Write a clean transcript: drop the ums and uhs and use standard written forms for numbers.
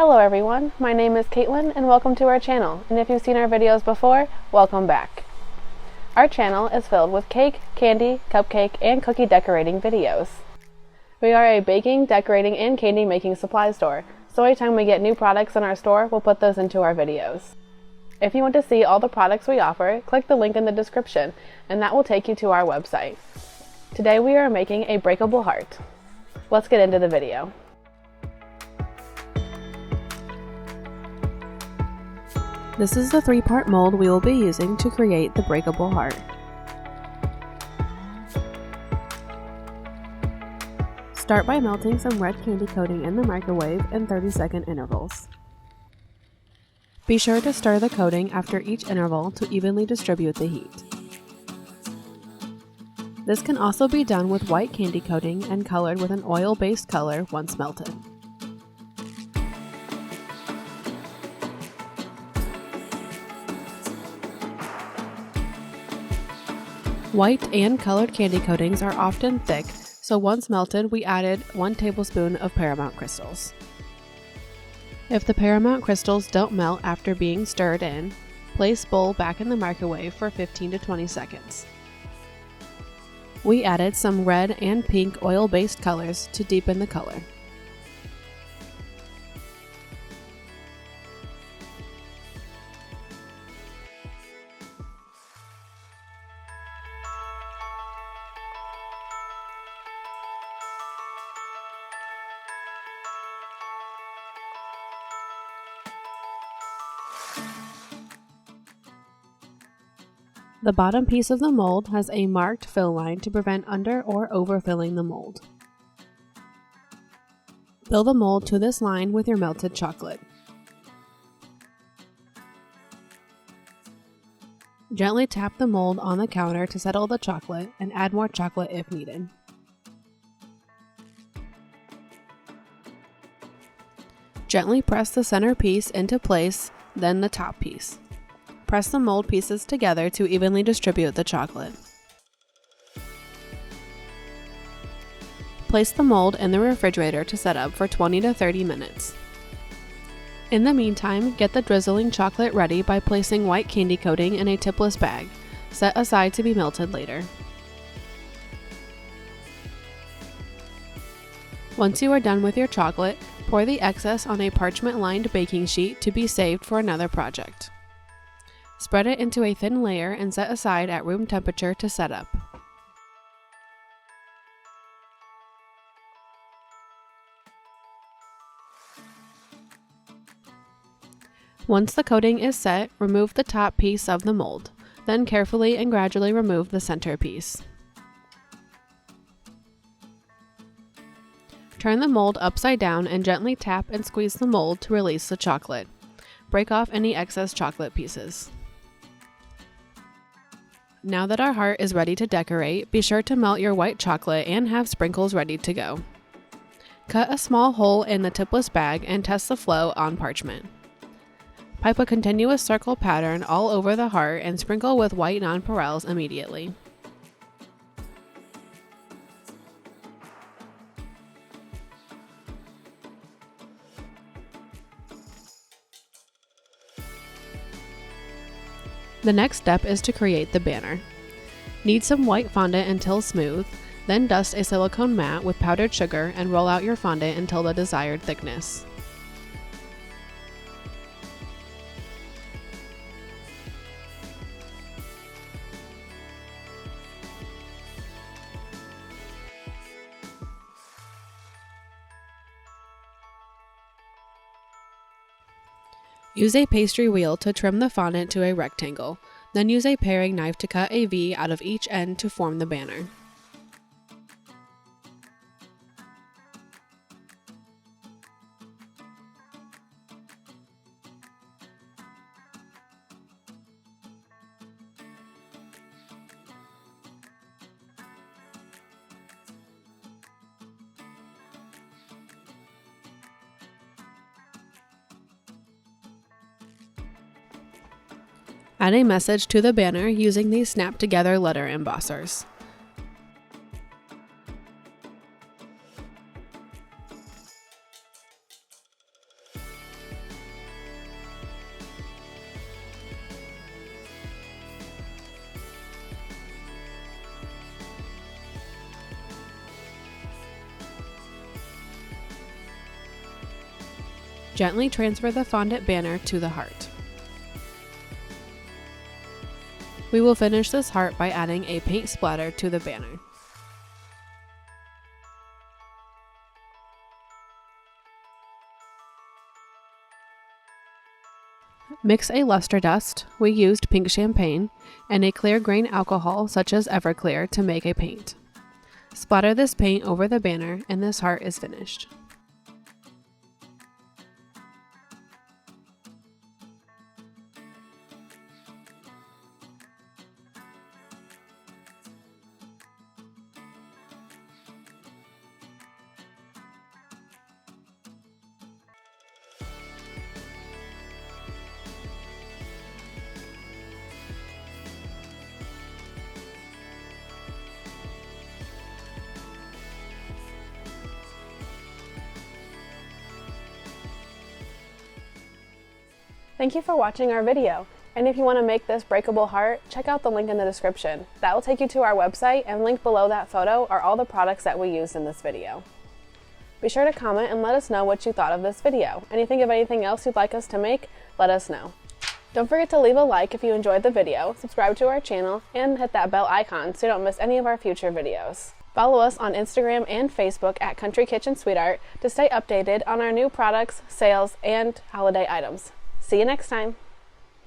Hello everyone, my name is Caitlin and welcome to our channel, and if you've seen our videos before, welcome back. Our channel is filled with cake, candy, cupcake, and cookie decorating videos. We are a baking, decorating, and candy making supply store, so anytime we get new products in our store, we'll put those into our videos. If you want to see all the products we offer, click the link in the description, and that will take you to our website. Today we are making a breakable heart. Let's get into the video. This is the 3-part mold we will be using to create the breakable heart. Start by melting some red candy coating in the microwave in 30-second intervals. Be sure to stir the coating after each interval to evenly distribute the heat. This can also be done with white candy coating and colored with an oil-based color once melted. White and colored candy coatings are often thick, so once melted, we added 1 tablespoon of Paramount crystals. If the Paramount crystals don't melt after being stirred in, place bowl back in the microwave for 15 to 20 seconds. We added some red and pink oil-based colors to deepen the color. The bottom piece of the mold has a marked fill line to prevent under or overfilling the mold. Fill the mold to this line with your melted chocolate. Gently tap the mold on the counter to settle the chocolate and add more chocolate if needed. Gently press the center piece into place, then the top piece. Press the mold pieces together to evenly distribute the chocolate. Place the mold in the refrigerator to set up for 20 to 30 minutes. In the meantime, get the drizzling chocolate ready by placing white candy coating in a tipless bag, set aside to be melted later. Once you are done with your chocolate, pour the excess on a parchment-lined baking sheet to be saved for another project. Spread it into a thin layer and set aside at room temperature to set up. Once the coating is set, remove the top piece of the mold, then carefully and gradually remove the center piece. Turn the mold upside down and gently tap and squeeze the mold to release the chocolate. Break off any excess chocolate pieces. Now that our heart is ready to decorate, be sure to melt your white chocolate and have sprinkles ready to go. Cut a small hole in the tipless bag and test the flow on parchment. Pipe a continuous circle pattern all over the heart and sprinkle with white nonpareils immediately. The next step is to create the banner. Knead some white fondant until smooth, then dust a silicone mat with powdered sugar and roll out your fondant until the desired thickness. Use a pastry wheel to trim the fondant to a rectangle, then use a paring knife to cut a V out of each end to form the banner. Add a message to the banner using these snap-together letter embossers. Gently transfer the fondant banner to the heart. We will finish this heart by adding a paint splatter to the banner. Mix a luster dust, we used pink champagne, and a clear grain alcohol such as Everclear to make a paint. Splatter this paint over the banner and this heart is finished. Thank you for watching our video, and if you want to make this breakable heart, check out the link in the description. That will take you to our website, and linked below that photo are all the products that we used in this video. Be sure to comment and let us know what you thought of this video, and if you think of anything else you'd like us to make, let us know. Don't forget to leave a like if you enjoyed the video, subscribe to our channel, and hit that bell icon so you don't miss any of our future videos. Follow us on Instagram and Facebook at Country Kitchen Sweetheart to stay updated on our new products, sales, and holiday items. See you next time.